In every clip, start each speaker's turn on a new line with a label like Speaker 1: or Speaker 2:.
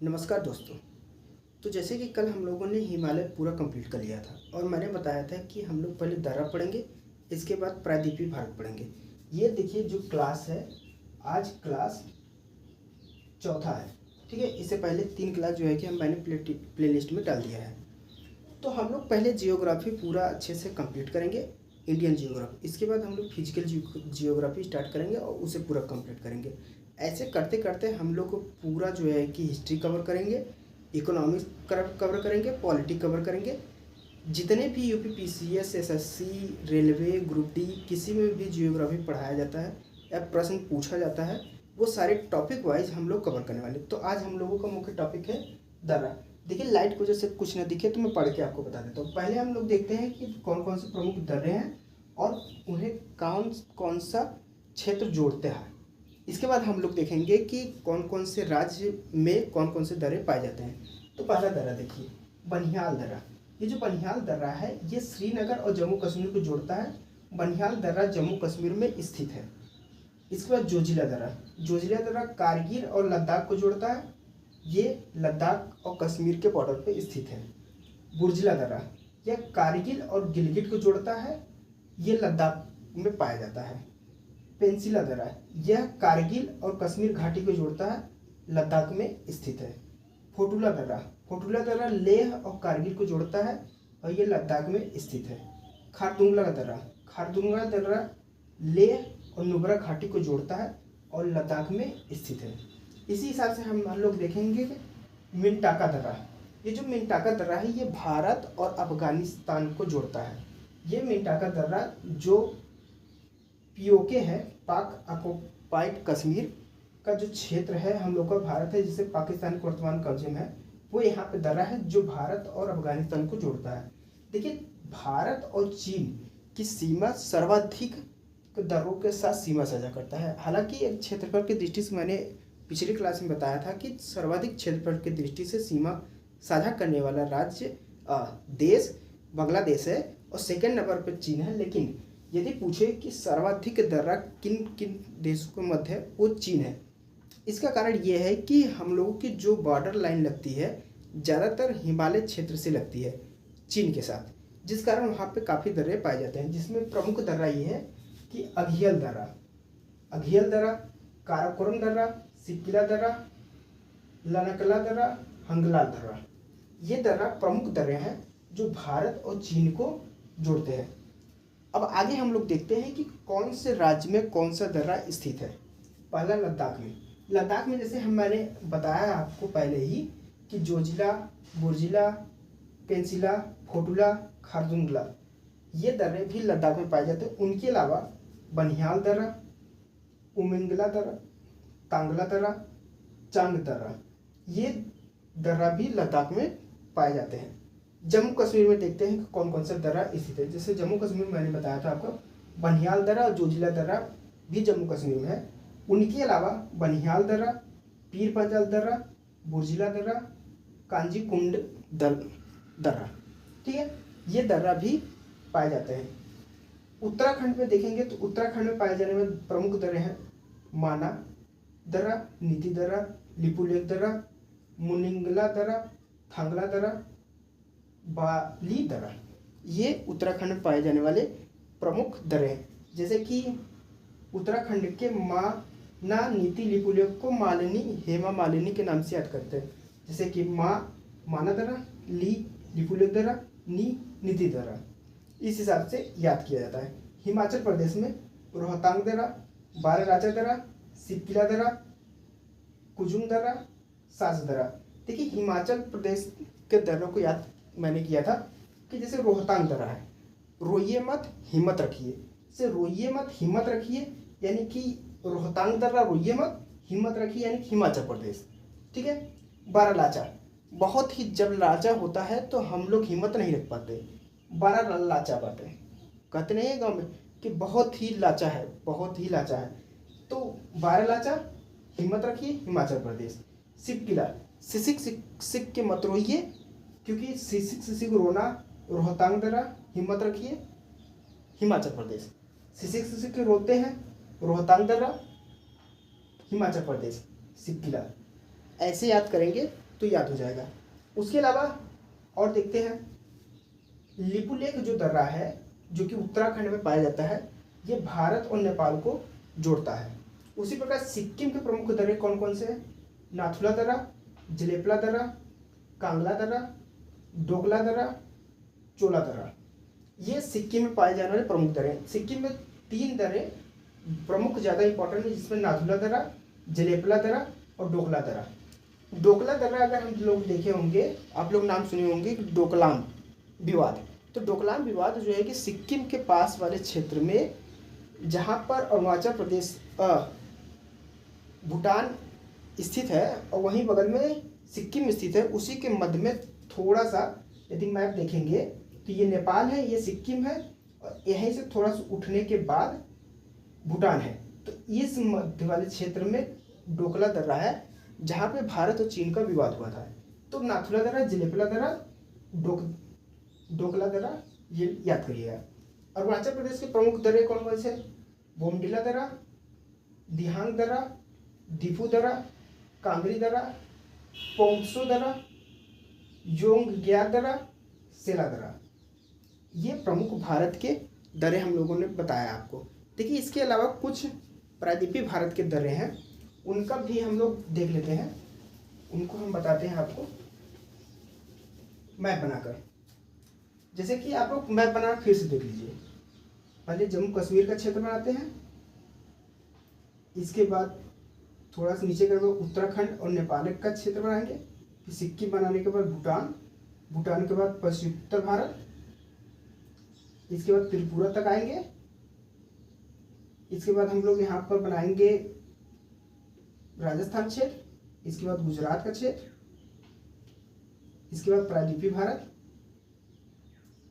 Speaker 1: नमस्कार दोस्तों। तो जैसे कि कल हम लोगों ने हिमालय पूरा कंप्लीट कर लिया था और मैंने बताया था कि हम लोग पहले दर्रा पढ़ेंगे, इसके बाद प्रायद्वीपीय भारत पढ़ेंगे। ये देखिए जो क्लास है, आज क्लास चौथा है, ठीक है। इससे पहले 3 क्लास जो है कि मैंने प्लेलिस्ट में डाल दिया है। तो हम लोग पहले जियोग्राफी पूरा अच्छे से कंप्लीट करेंगे, इंडियन जियोग्राफी। इसके बाद हम लोग फिजिकल जियोग्राफी स्टार्ट करेंगे और उसे पूरा कंप्लीट करेंगे। ऐसे करते करते हम लोग को पूरा जो है कि हिस्ट्री कवर करेंगे, इकोनॉमिक्स कवर करेंगे, पॉलिटी कवर करेंगे। जितने भी UPPCS, SSC, railway, group D, किसी में भी जियोग्राफी पढ़ाया जाता है या प्रश्न पूछा जाता है, वो सारे टॉपिक वाइज हम लोग कवर करने वाले। तो आज हम लोगों का मुख्य टॉपिक है दर्रा। देखिए लाइट की वजह से कुछ ना दिखे तो मैं पढ़ के आपको बता देता हूँ। पहले हम लोग देखते हैं कि कौन कौन से प्रमुख दर्रे हैं और उन्हें कौन कौन सा क्षेत्र जोड़ते हैं। इसके बाद हम लोग देखेंगे कि कौन कौन से राज्य में कौन कौन से दर्रे पाए जाते हैं। तो पहला दर्रा देखिए, बनिहाल दर्रा। ये जो बनिहाल दर्रा है ये श्रीनगर और जम्मू कश्मीर को जोड़ता है। बनिहाल दर्रा जम्मू कश्मीर में स्थित है। इसके बाद जोजिला दर्रा। जोजिला दर्रा कारगिल और लद्दाख को जोड़ता है। ये लद्दाख और कश्मीर के बॉर्डर पर स्थित है। बुर्जिला दर्रा, यह कारगिल और गिलगित को जोड़ता है। ये लद्दाख में पाया जाता है। पेंसिला दर्रा, यह कारगिल और कश्मीर घाटी को जोड़ता है, लद्दाख में स्थित है। फोटुला दर्रा, फोटुला दर्रा लेह और कारगिल को जोड़ता है और ये लद्दाख में स्थित है। खारदुंगला दर्रा, खारदुंगला दर्रा लेह और नुब्रा घाटी को जोड़ता है और लद्दाख में स्थित है। इसी हिसाब से हम लोग देखेंगे कि मिंटाका दर्रा। ये जो मिंटाका दर्रा है ये भारत और अफगानिस्तान को जोड़ता है। ये मिंटाका दर्रा जो पीओके है, पाक ऑक्युपाइड कश्मीर का जो क्षेत्र है हम लोग का भारत है, जिसे पाकिस्तान के वर्तमान कब्जे में है, वो यहाँ पे दर्रा है जो भारत और अफगानिस्तान को जोड़ता है। देखिए भारत और चीन की सीमा सर्वाधिक दर्रों के साथ सीमा साझा करता है। हालांकि एक क्षेत्रफल की दृष्टि से मैंने पिछली क्लास में बताया था कि सर्वाधिक क्षेत्रफल की दृष्टि से सीमा साझा करने वाला राज्य देश बांग्लादेश है और सेकंड नंबर पर चीन है। लेकिन यदि पूछे कि सर्वाधिक दर्रा किन किन देशों के मध्य है, वो चीन है। इसका कारण ये है कि हम लोगों की जो बॉर्डर लाइन लगती है ज़्यादातर हिमालय क्षेत्र से लगती है चीन के साथ, जिस कारण वहाँ पे काफ़ी दर्रे पाए जाते हैं। जिसमें प्रमुख दर्रा ये है कि अघियल दर्रा, काराकोरम दर्रा, सिक्किला दर्रा, लनकला दर्रा, हंगलाल दर्रा। ये दर्रा प्रमुख दर्रे हैं जो भारत और चीन को जोड़ते हैं। अब आगे हम लोग देखते हैं कि कौन से राज्य में कौन सा दर्रा स्थित है। पहला लद्दाख में। लद्दाख में जैसे मैंने बताया आपको पहले ही कि जोजिला, बुर्जिला, पेंसिला, फोटुला, खारदुंगला, ये दर्रे भी लद्दाख में पाए जाते हैं। उनके अलावा बनिहाल दर्रा, उमिंगला दर्रा, तांगला दर्रा, चांग दर्रा, ये दर्रा भी लद्दाख में पाए जाते हैं। जम्मू कश्मीर में देखते हैं कि कौन कौन सा दर्रा स्थित है। जैसे जम्मू कश्मीर में मैंने बताया था आपको, बनिहाल दर्रा और जोजिला दर्रा भी जम्मू कश्मीर में है। उनके अलावा बनिहाल दर्रा, पीर पंजाल दर्रा, बुर्जिला दर्रा, कांजी कुंड दर्रा, ठीक है, ये दर्रा भी पाए जाते हैं। उत्तराखंड में देखेंगे तो उत्तराखंड में पाए जाने वाले प्रमुख दर्रे हैं माना दर्रा, नीति दर्रा, लिपुलेख दर्रा, मुनिंगला दर्रा, थांगला दर्रा, बाली दर्रा। ये उत्तराखंड में पाए जाने वाले प्रमुख दर्रे हैं। जैसे कि उत्तराखंड के माना, नीति, लिपुलेख को मालिनी, हेमा मालिनी के नाम से याद करते हैं। जैसे कि माना दर्रा, लिपुलेख दर्रा, नीति दर्रा, इस हिसाब से याद किया जाता है। हिमाचल प्रदेश में रोहतांग दर्रा, बारालाचा दर्रा, सिक्किला दर्रा, कुजुम दर्रा, साज दर्रा। देखिए हिमाचल प्रदेश के दर्रों को याद मैंने किया था कि जैसे रोहतांग दर्रा है, रोइए मत हिम्मत रखिए, से रोइए मत हिम्मत रखिए, यानी कि रोहतांग दर्रा रोइए मत हिम्मत रखिए, यानी हिमाचल प्रदेश, ठीक है। बारालाचा, बहुत ही जब लाचा होता है तो हम लोग हिम्मत नहीं रख पाते, बड़ा लाचा बात है, कहते नहीं है गाँव में कि बहुत ही लाचा है, बहुत ही लाचा है। तो बारालाचा हिम्मत रखिए, हिमाचल प्रदेश। सिक्किला, सिसिक सिक के मत रोइए, क्योंकि सिसिक रोना, रोहतांग दर्रा, हिम्मत रखिए, हिमाचल प्रदेश। सिसिक के रोते हैं, रोहतांग दर्रा, हिमाचल प्रदेश, सिक्किला। ऐसे याद करेंगे तो याद हो जाएगा। उसके अलावा और देखते हैं, लिपुलेख जो दर्रा है जो कि उत्तराखंड में पाया जाता है, ये भारत और नेपाल को जोड़ता है। उसी प्रकार सिक्किम के प्रमुख दर्रे कौन कौन से हैं? नाथुला दर्रा, जलेपला दर्रा, कांगला दर्रा, डोगला दर्रा, चोला दर्रा, ये सिक्किम में पाए जाने वाले प्रमुख दर्रे हैं। सिक्किम में 3 दर्रे प्रमुख ज़्यादा इंपॉर्टेंट है, जिसमें नाथुला दर्रा, जलेपला दर्रा और डोकला दर्रा। डोकला दर्रा अगर हम लोग देखे होंगे, आप लोग नाम सुने होंगे, डोकलाम विवाद। तो डोकलाम विवाद जो है कि सिक्किम के पास वाले क्षेत्र में, जहाँ पर अरुणाचल प्रदेश भूटान स्थित है और वहीं बगल में सिक्किम स्थित है, उसी के मध्य में थोड़ा सा यदि मैप देखेंगे तो ये नेपाल है, ये सिक्किम है और यहीं से थोड़ा सा उठने के बाद भूटान है। तो इस मध्य वाले क्षेत्र में डोकला दर्रा है, जहाँ पे भारत और चीन का विवाद हुआ था। तो नाथुला दर्रा, जलेपला दर्रा, डोकला दर्रा, ये याद करिएगा। अरुणाचल प्रदेश के प्रमुख दर्रे कौन कौन से? बोमडिला दर्रा, दिहांग दर्रा, दीफू दर्रा, कांगरी दर्रा, पोंगसो दर्रा, योंगग्यार दर्रा, सेला दर्रा, ये प्रमुख भारत के दर्रे हम लोगों ने बताया आपको। देखिए, इसके अलावा कुछ प्रायद्वीपीय भारत के दर्रे हैं, उनका भी हम लोग देख लेते हैं। उनको हम बताते हैं आपको मैप बनाकर। जैसे कि आप लोग मैप बनाकर फिर से देख लीजिए। पहले जम्मू कश्मीर का क्षेत्र बनाते हैं, इसके बाद थोड़ा सा नीचे करके उत्तराखंड और नेपाल का क्षेत्र बनाएंगे, फिर सिक्किम बनाने के बाद भूटान, भूटान के बाद पश्चिम उत्तर भारत, इसके बाद त्रिपुरा तक आएंगे। इसके बाद हम लोग यहाँ पर बनाएंगे राजस्थान क्षेत्र, इसके बाद गुजरात का क्षेत्र, इसके बाद प्रायद्वीपीय भारत,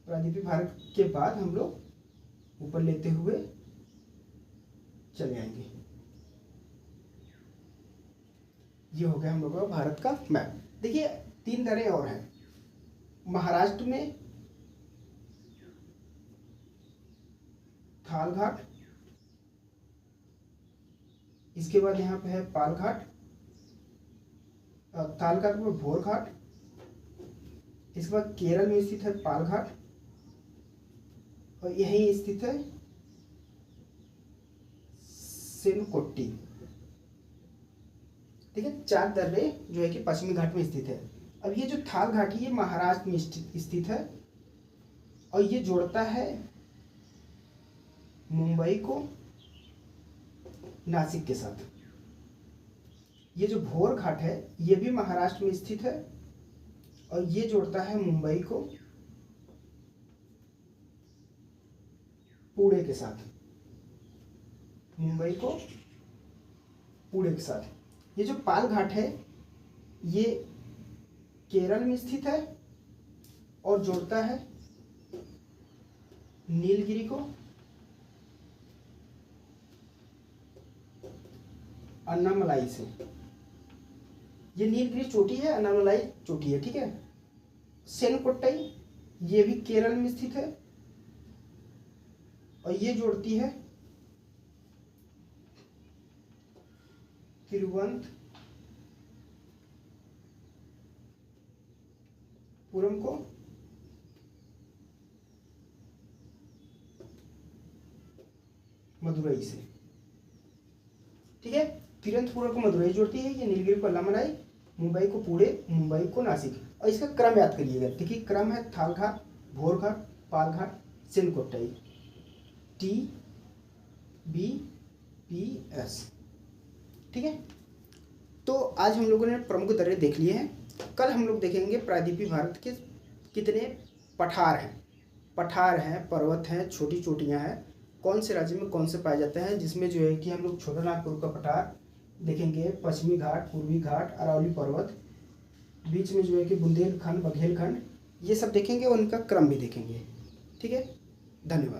Speaker 1: प्रायद्वीपीय भारत के बाद हम लोग ऊपर लेते हुए चले आएंगे। ये हो गया हम लोगों का भारत का मैप। देखिए, 3 दर्रे और हैं। महाराष्ट्र में थाल घाट, इसके बाद यहाँ पे है पाल घाट, ताल घाट में भोर घाट, इसके बाद केरल में स्थित है पाल घाट और यहीं स्थित है सेनकोट्टी। ठीक है, 4 दर्रे जो है कि पश्चिमी घाट में स्थित है। अब ये जो थाल घाट है ये महाराष्ट्र में स्थित है और ये जोड़ता है मुंबई को नासिक के साथ। ये जो भोर घाट है ये भी महाराष्ट्र में स्थित है और ये जोड़ता है मुंबई को पुणे के साथ, मुंबई को पुणे के साथ। ये जो पाल घाट है ये केरल में स्थित है और जोड़ता है नीलगिरी को अन्नामलाई से। ये नीलगिरी चोटी है, अन्नामलाई चोटी है। ठीक है, सेनकोट्टई ये भी केरल में स्थित है और ये जोड़ती है तिरुवनंतपुरम को मदुरई से। ठीक है, तिरुवनंतपुरम को मदुरई जोड़ती है, ये नीलगिरी को अन्नामलाई, मुंबई को पुणे, मुंबई को नासिक। और इसका क्रम याद करिएगा। देखिए, क्रम है थाल घाट, भोर घाट, पाल घाट, सेनकोट्टई, TBPS। ठीक है, तो आज हम लोगों ने प्रमुख दर्रे देख लिए हैं। कल हम लोग देखेंगे प्रायद्वीपीय भारत के कितने पठार हैं, पर्वत हैं, छोटी चोटियां हैं, कौन से राज्य में कौन से पाए जाते हैं, जिसमें जो है कि हम लोग छोटा नागपुर का पठार देखेंगे, पश्चिमी घाट, पूर्वी घाट, अरावली पर्वत, बीच में जो है कि बुंदेलखंड, बघेलखंड, ये सब देखेंगे और उनका क्रम भी देखेंगे। ठीक है, धन्यवाद।